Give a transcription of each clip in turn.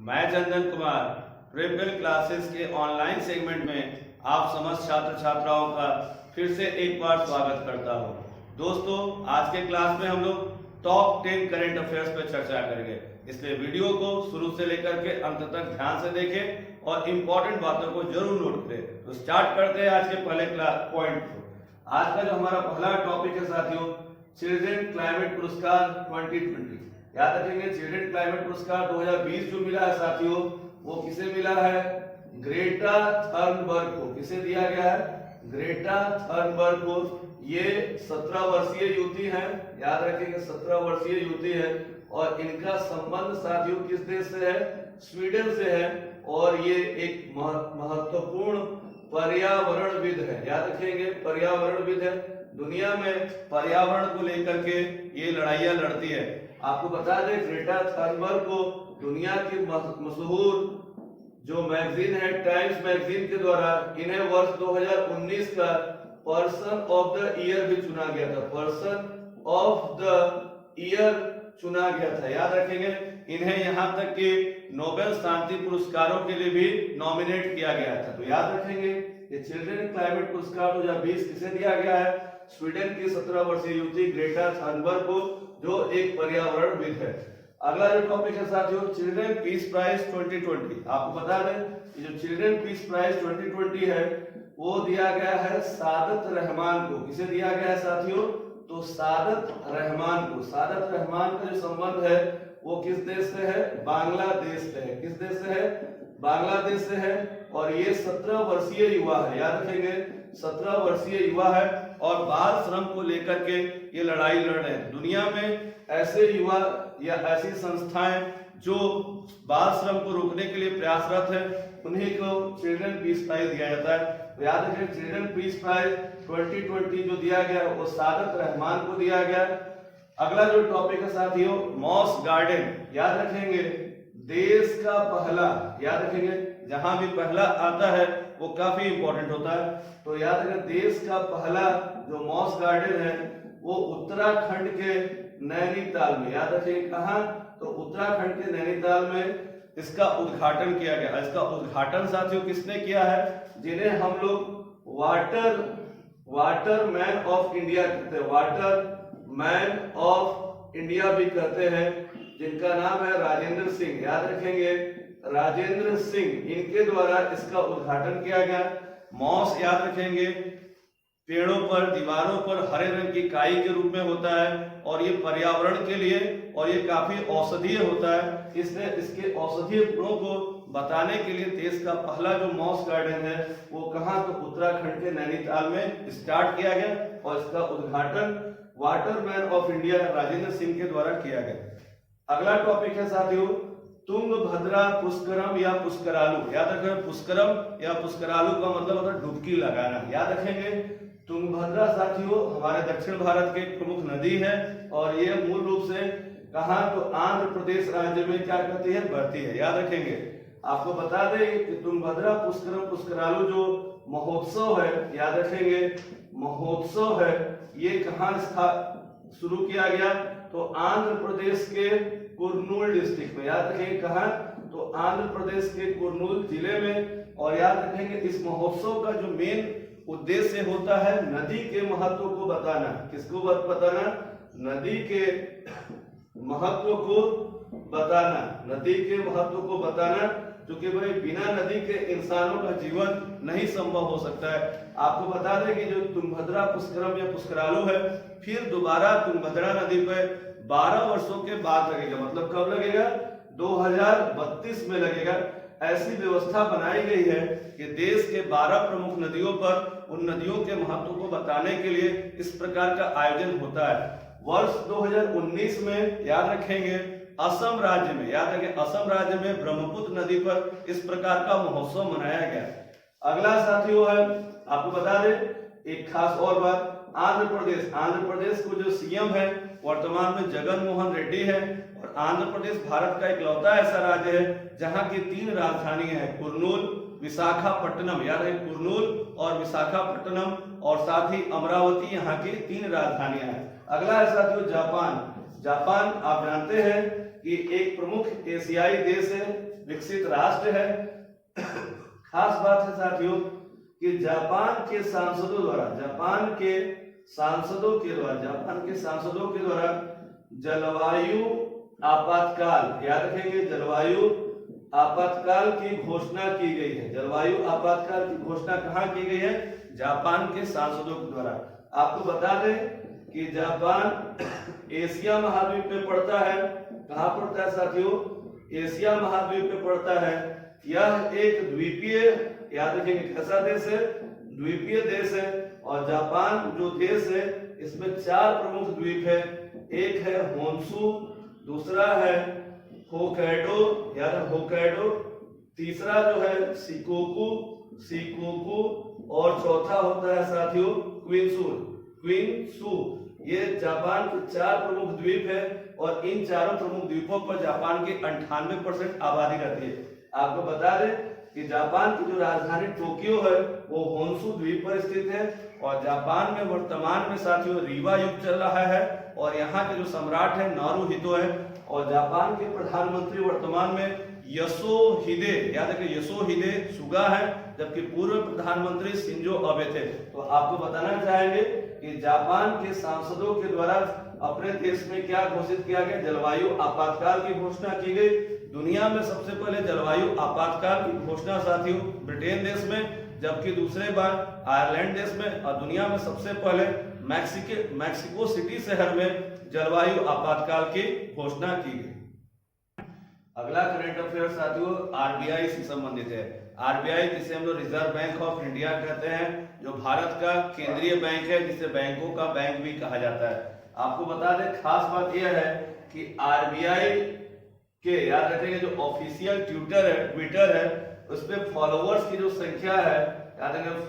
मैं चंदन कुमार प्रेपल क्लासेस के online segment में आप समस्त छात्र छात्राओं का फिर से एक बार स्वागत करता हूं। दोस्तों, आज के क्लास में हम लोग टॉप 10 करंट अफेयर्स पर चर्चा करेंगे। इसलिए वीडियो को शुरू से लेकर के अंत तक ध्यान से देखें और इम्पोर्टेंट बातों को जरूर नोट करें। तो स्टार्ट करते हैं आज के पहले क्लास पॉइंट को। आज का जो हमारा पहला टॉपिक है साथियों, चिल्ड्रन क्लाइमेट पुरस्कार 2020। याद रखेंगे, चिल्ड्रन क्लाइमेट पुरस्कार 2020 जो मिला है साथियों, वो किसे मिला है? ग्रेटा थर्नबर्ग को। किसे दिया गया है? ग्रेटा थर्नबर्ग को। ये 17 वर्षीय युवती है, याद रखेंगे 17 वर्षीय युवती है, और इनका संबंध साथियों किस देश से है? स्वीडन से है, और ये एक महत्वपूर्ण पर्यावरणविद है। याद रखेंगे, पर्यावरणविद है। दुनिया में पर्यावरण को लेकर के ये लड़ाइयां लड़ती है। आपको बता दें, ग्रेटा थर्नबर्ग को दुनिया की मशहूर जो मैगजीन है, टाइम्स मैगजीन के द्वारा इन्हें वर्ष 2019 का पर्सन ऑफ द ईयर भी चुना गया था। पर्सन ऑफ द ईयर चुना गया था। याद रखेंगे, इन्हें यहां तक कि नोबेल शांति पुरस्कारों के लिए भी नॉमिनेट किया गया था। तो याद रखेंगे, ये चिल्ड्रन क्लाइमेट पुरस्कार 2020 किसे दिया गया है? स्वीडन की 17 वर्षीय युवती ग्रेटा थर्नबर्ग को, जो एक पर्यावरणविद है। अगला जो टॉपिक है साथियों, चिल्ड्रन पीस प्राइज 2020। आपको बता दें, जो चिल्ड्रन पीस प्राइज 2020 है, वो दिया गया है सादत रहमान को। किसे दिया गया है साथियों? तो सादत रहमान को। सादत रहमान का जो संबंध है वो किस देश से है? बांग्लादेश से है। किस देश से है? बांग्लादेश से है, और ये 17 वर्षीय युवा है। याद रखेंगे, 17 वर्षीय युवा है, और बाल श्रम को लेकर के ये लड़ाई लड़ रहे हैं। दुनिया में ऐसे युवा या ऐसी संस्थाएं जो बाल श्रम को रोकने के लिए प्रयासरत है, उन्हीं को चिल्ड्रन पीस प्राइज दिया जाता है। तो याद रखें, चिल्ड्रन पीस प्राइज 2020 जो दिया गया वो सादत रहमान को दिया गया। अगला जो टॉपिक है साथियों, मॉस गार्डन। याद रखेंगे, देश का पहला, याद रखेंगे जहां भी पहला आता है वो काफी इंपॉर्टेंट होता है। तो याद रखें, देश का पहला जो मॉस गार्डन है वो उत्तराखंड के नैनीताल में। याद रखें, कहां? तो उत्तराखंड के नैनीताल में इसका उद्घाटन किया गया। इसका उद्घाटन साथियों किसने किया है? जिन्हें हम लोग वाटर मैन ऑफ इंडिया कहते हैं। वाटर मैन ऑफ इंडिया भी कहते हैं, जिनका नाम है राजेंद्र सिंह। याद रखेंगे, राजेंद्र सिंह, इनके द्वारा इसका उद्घाटन किया गया। मॉस, याद रखेंगे, पेड़ों पर, दीवारों पर हरे रंग की काई के रूप में होता है, और ये पर्यावरण के लिए और ये काफी औषधीय होता है। इसलिए इसके औषधीय गुणों को बताने के लिए देश का पहला जो मॉस गार्डन है वो कहां? तो उत्तराखंड के नैनीताल में स्टार्ट किया गया, और इसका उद्घाटन Waterman of India Rajendra Singh के द्वारा किया गया। अगला टॉपिक है साथियों, तुंगभद्रा पुष्करम या पुष्करालू। याद रखें, पुष्करम या पुष्करालू का मतलब होता है डुबकी लगाना। याद रखेंगे, तुंगभद्रा साथियों हमारे दक्षिण भारत की प्रमुख नदी है, और ये मूल रूप से कहां? तो आंध्र प्रदेश राज्य में क्या करती है? बहती है। याद रखेंगे, आपको बता दें कि तुंगभद्रा पुष्करम पुष्करालू जो महोत्सव है, याद रखेंगे महोत्सव है, ये कहां शुरू किया गया? तो आंध्र प्रदेश के कुर्नूल डिस्ट्रिक्ट में। याद रखेंगे, कहां? तो आंध्र प्रदेश के कुर्नूल जिले में। और याद रखेंगे, इस महोत्सव का जो मेन उद्देश्य होता है नदी के महत्व को बताना। किसको बताना? नदी के महत्व को बताना। नदी के महत्व को बताना, क्योंकि भाई बिना नदी के इंसानों का जीवन नहीं संभव हो सकता है। आपको बता दें कि जो तुंगभद्रा पुष्करम या पुष्करालू है, फिर दोबारा तुंगभद्रा नदी पर 12 वर्षों के बाद लगेगा। मतलब कब लगेगा? 2032 में लगेगा। ऐसी व्यवस्था बनाई गई है कि देश के 12 प्रमुख नदियों पर उन नदियों के महत्व को बताने के लिए इस प्रकार का आयोजन होता है। वर्ष 2019 में, याद रखेंगे, असम राज्य में, याद रखें, असम राज्य में ब्रह्मपुत्र नदी पर इस प्रकार का महोत्सव मनाया गया। अगला साथियों है, आपको बता दें एक खास और बात, आंध्र प्रदेश। आंध्र प्रदेश को जो सीएम है वर्तमान में जगन मोहन रेड्डी है, और आंध्र प्रदेश भारत का इकलौता ऐसा राज्य है जहां की 3 राजधानियां हैं, कुर्नूल, विशाखापट्टनम। याद है, कुर्नूल और विशाखापट्टनम, और साथ ही अमरावती यहाँ की 3 राजधानियां हैं। अगला है साथियों जापान। जापान आप जानते हैं कि एक प्रमुख एशियाई देश है, विकसित राष्ट्र है। खास बात है साथियों कि जापान के सांसदों के द्वारा जलवायु आपातकाल, याद रखेंगे, जलवायु आपातकाल की घोषणा की गई है। जलवायु आपातकाल की घोषणा कहाँ की गई है? जापान के सांसदों के द्वारा। आपको बता दें कि जापान एशिया महाद्वीप में पड़ता है। कहाँ पड़ता है साथियों? एशिया महाद्वीप में पड़ता है। यह एक द्वीपीय, याद रखेंगे, कैसा देश है? द्वीपीय देश है। और जापान जो देश है इसमें 4 प्रमुख द्वीप है। एक है होन्शु, दूसरा है होक्काइडो, याद है होक्काइडो, तीसरा जो है शिकोकू, और चौथा होता है साथियों क्विंसू। ये जापान के 4 प्रमुख द्वीप है और इन चारों प्रमुख द्वीपों पर जापान की 98% आबादी रहती है। आपको बता दें कि जापान की जो राजधानी टोक्यो है वो होन्शु द्वीप पर स्थित है और जापान में वर्तमान में साथियों रीवा युग चल रहा है और यहाँ के जो सम्राट है नारुहितो है और जापान के प्रधानमंत्री वर्तमान में योशिहिदे, याद है कि योशिहिदे सुगा है, जबकि पूर्व प्रधानमंत्री शिंजो अबे थे। तो आपको बताना चाहेंगे कि जापान के सांसदों के द्वारा अपने देश में क्या घोषित किया गया? जलवायु आपातकाल की घोषणा की गई। दुनिया में सबसे पहले जलवायु आपातकाल की घोषणा साथियों ब्रिटेन देश में, जबकि दूसरे बार आयरलैंड देश में और दुनिया में सबसे पहले मैक्सिको सिटी शहर में जलवायु आपातकाल की घोषणा की गई। अगला करंट अफेयर साथियों आरबीआई से संबंधित है। आरबीआई जिसे हम लोग रिजर्व बैंक ऑफ इंडिया कहते हैं, जो भारत का केंद्रीय बैंक है, जिसे बैंकों का बैंक भी कहा जाता है। आपको बता दें खास बात यह है कि आरबीआई के, याद रखेंगे, जो ऑफिशियल ट्विटर है उस पे फॉलोवर्स की जो संख्या है, याद रखेंगे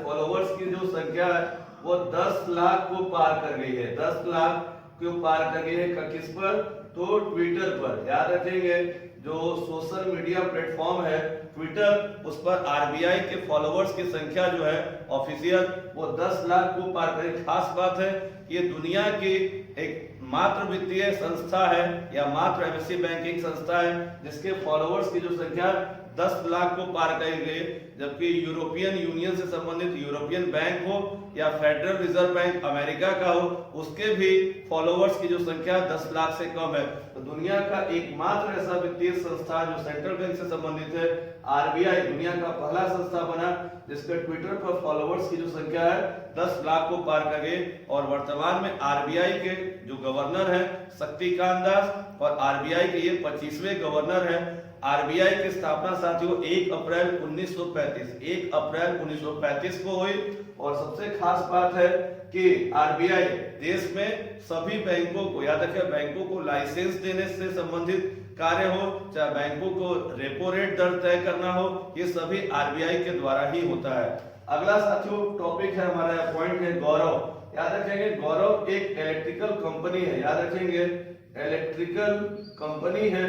फॉलोवर्स की जो संख्या है वो 10 लाख को पार कर गई है। 10 लाख को पार कर गई है। किस पर? तो ट्विटर पर। याद रखेंगे जो सोशल मीडिया प्लेटफॉर्म है ट्विटर, उस पर आरबीआई के फॉलोवर्स की संख्या जो है ऑफिशियल वो 10 लाख को पार कर गई। खास बात है ये दुनिया की एक मात्र वित्तीय संस्था है या मात्र एमएससी बैंकिंग संस्था है जिसके फॉलोवर्स की जो संख्या 10 लाख को पार कर गई, जबकि यूरोपियन यूनियन से संबंधित यूरोपियन बैंक हो या फेडरल रिजर्व बैंक अमेरिका का हो, उसके भी फॉलोवर्स की जो संख्या 10 लाख से कम है। तो दुनिया का एकमात्र ऐसा वित्तीय संस्था जो सेंट्रल बैंक से संबंधित है, आरबीआई, दुनिया का पहला संस्था बना जिसके ट्विटर पर फॉलोवर्स की जो संख्या है 10 लाख को पार कर गई। और वर्तमान में आरबीआई के जो गवर्नर है शक्तिकांत दास और आरबीआई के ये 25वें गवर्नर है। आरबीआई की स्थापना साथियों 1 अप्रैल 1935 को हुई। और सबसे खास बात है कि आरबीआई देश में सभी बैंकों को, याद रखें, बैंकों को लाइसेंस देने से संबंधित कार्य हो, चाहे बैंकों को रेपो रेट दर तय करना हो, ये सभी आरबीआई के द्वारा ही होता है। अगला साथियों टॉपिक है हमारा, पॉइंट है गौरव। याद रखेंगे गौरव एक इलेक्ट्रिकल कंपनी है। याद रखेंगे इलेक्ट्रिकल कंपनी है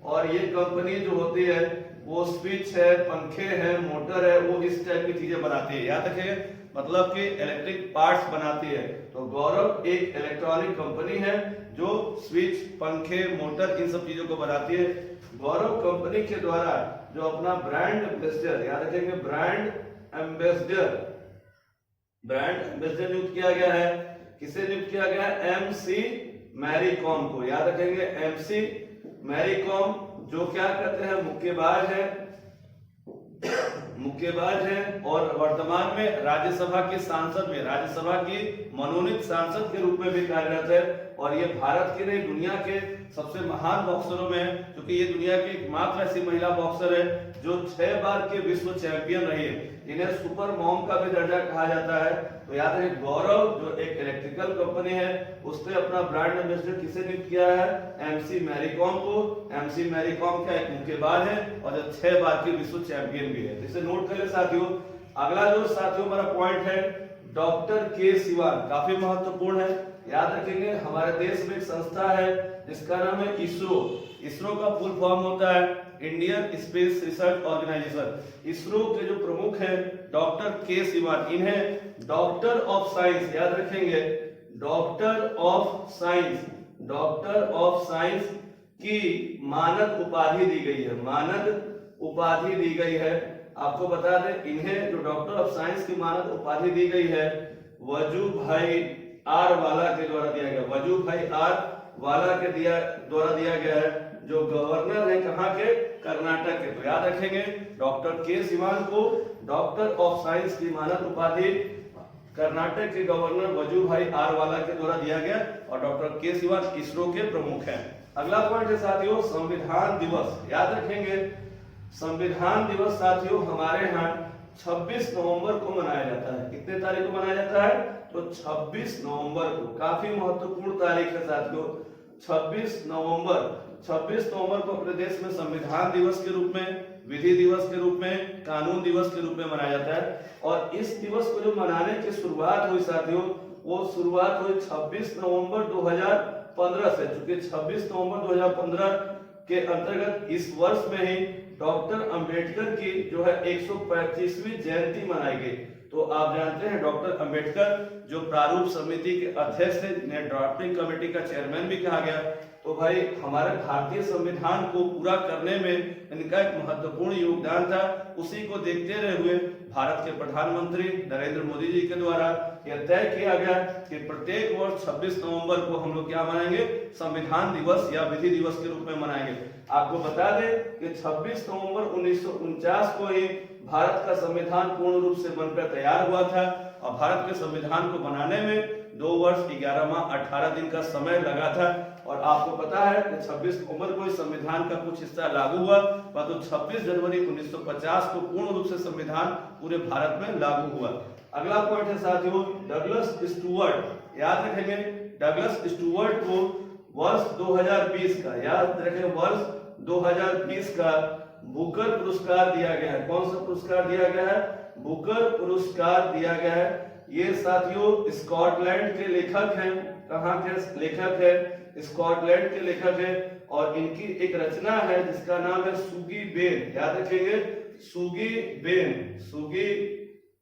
और ये कंपनी जो होती है वो स्विच है, पंखे है, मोटर है, वो इस टाइप की चीजें बनाती है। याद रखिए मतलब कि इलेक्ट्रिक पार्ट्स बनाती है। तो गौरव एक इलेक्ट्रॉनिक कंपनी है जो स्विच, पंखे, मोटर इन सब चीजों को बनाती है। गौरव कंपनी के द्वारा जो अपना ब्रांड एम्बेसडर, याद रखेंगे ब्रांड एम्बेसडर नियुक्त किया गया है। किसे नियुक्त किया गया है? एमसी मैरीकॉम को। याद रखेंगे एमसी मैरीकॉम जो क्या करते हैं, मुक्केबाज है और वर्तमान में राज्यसभा की सांसद में, राज्यसभा की मनोनीत सांसद के रूप में भी कार्यरत है। और ये भारत के नहीं दुनिया के सबसे महान बॉक्सरों में है, क्योंकि ये दुनिया की एकमात्र ऐसी महिला बॉक्सर है जो 6 बार के विश्व चैंपियन रही है। इन्हें सुपर मॉम का भी दर्जा कहा जाता है। तो याद रखें गौरव जो एक इलेक्ट्रिकल कंपनी है उसने अपना ब्रांड एम्बेसडर किसे नियुक्त किया है? एमसी मैरीकॉम को। एमसी मैरीकॉम क्या एक मुक्केबाज है और जो 6 बार की विश्व चैंपियन भी है। इसे नोट कर ले साथियों। अगला जो साथियों हमारा पॉइंट है डॉक्टर के सिवान, काफी महत्वपूर्ण है। याद रखेंगे हमारे देश में एक संस्था है जिसका नाम है इसरो। इसरो का फुल फॉर्म होता है Indian space research organisation. ISRO के जो प्रमुख हैं डॉक्टर के सिवान, इन्हें डॉक्टर ऑफ साइंस, याद रखेंगे doctor of science doctor of science की मानद उपाधि दी गई है। मानद उपाधि दी गई है। आपको बता दें, इन्हें जो डॉक्टर ऑफ साइंस की मानद उपाधि दी गई है वजूभाई आर वाला के द्वारा दिया गया। वजूभाई आर वाला के द्वारा दिया गया है, जो गवर्नर है कहाँ के, कर्नाटक के। तो याद रखेंगे, डॉक्टर के सिवान को डॉक्टर ऑफ साइंस की मानद उपाधि कर्नाटक के गवर्नर वजूभाई आर वाला के द्वारा दिया गया और डॉक्टर के सिवान इसरो के प्रमुख हैं। अगला पॉइंट है साथियों, संविधान दिवस। याद रखेंगे, संविधान दिवस साथियों हमारे यहाँ 26 नवंबर को मनाया जाता है। कितने तारीख को मनाया जाता है? तो 26 नवंबर को। काफी महत्वपूर्ण तारीख है साथियों, 26 नवंबर। 26 नवंबर को अपने देश में संविधान दिवस के रूप में, विधि दिवस के रूप में, कानून दिवस के रूप में मनाया जाता है। और इस दिवस को जो मनाने की शुरुआत हुई साथियों, वो शुरुआत हुई 26 नवंबर 2015 से। चूंकि 26 नवंबर 2015 के अंतर्गत इस वर्ष में ही डॉक्टर अंबेडकर की जो है 135वीं जयंती मनाई गई। तो आप जानते हैं डॉक्टर अंबेडकर जो प्रारूप समिति के अध्यक्ष थे, जिन्हें ड्राफ्टिंग कमेटी का चेयरमैन भी कहा गया। तो भाई हमारे भारतीय संविधान को पूरा करने में इनका एक महत्वपूर्ण योगदान था। उसी को देखते हुए भारत के प्रधानमंत्री नरेंद्र मोदी जी के द्वारा यह तय किया गया कि प्रत्येक वर्ष 26 नवंबर को हम लोग क्या मनाएंगे, संविधान दिवस या विधि दिवस के रूप में मनाएंगे। आपको बता दें कि 26 नवंबर 1949 को ही भारत का संविधान पूर्ण रूप से बनकर तैयार हुआ था और भारत के संविधान को बनाने में 2 वर्ष 11 माह 18 दिन का समय लगा था। और आपको पता है कि 26 नवंबर को इस संविधान का कुछ हिस्सा लागू हुआ, परंतु 26 जनवरी 1950 को पूर्ण रूप से संविधान पूरे भारत में लागू हुआ। अगला पॉइंट है साथियों, डगलस स्टुअर्ट। याद रखेंगे, डगलस स्टुअर्ट को वर्ष 2020 का, याद रखें, वर्ष 2020 का बुकर पुरस्कार दिया गया है। कौन सा पुरस्कार दिया गया है? बुकर पुरस्कार दिया गया है। ये साथियों स्कॉटलैंड के लेखक हैं। कहाँ के लेखक है? स्कॉटलैंड के लेखक है और इनकी एक रचना है जिसका नाम है सुगी बेन। याद रखेंगे, सुगी बेन। सुगी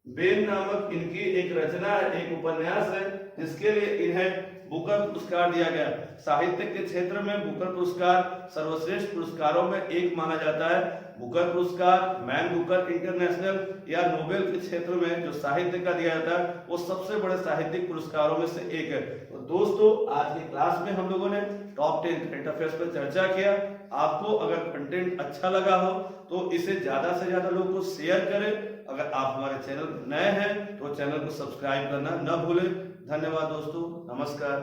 बेन नामक इनकी एक रचना है, एक उपन्यास है, जिसके लिए इन्हें बुकर पुरस्कार दिया गया। साहित्य के क्षेत्र में बुकर पुरस्कार सर्वश्रेष्ठ पुरस्कारों में एक माना जाता है। बुकर पुरस्कार, मैन बुकर इंटरनेशनल या नोबेल के क्षेत्र में जो साहित्य का दिया जाता है, वो सबसे बड़े साहित्यिक पुरस्कारों में से एक है। तो दोस्तों, आज की क्लास में हम लोगों ने टॉप 10 करंट अफेयर्स पर चर्चा किया। आपको अगर कंटेंट अच्छा लगा हो तो इसे ज्यादा से ज्यादा लोगों को शेयर करें। अगर आप हमारे चैनल नए हैं तो चैनल को सब्सक्राइब करना न भूलें। धन्यवाद दोस्तों, नमस्कार।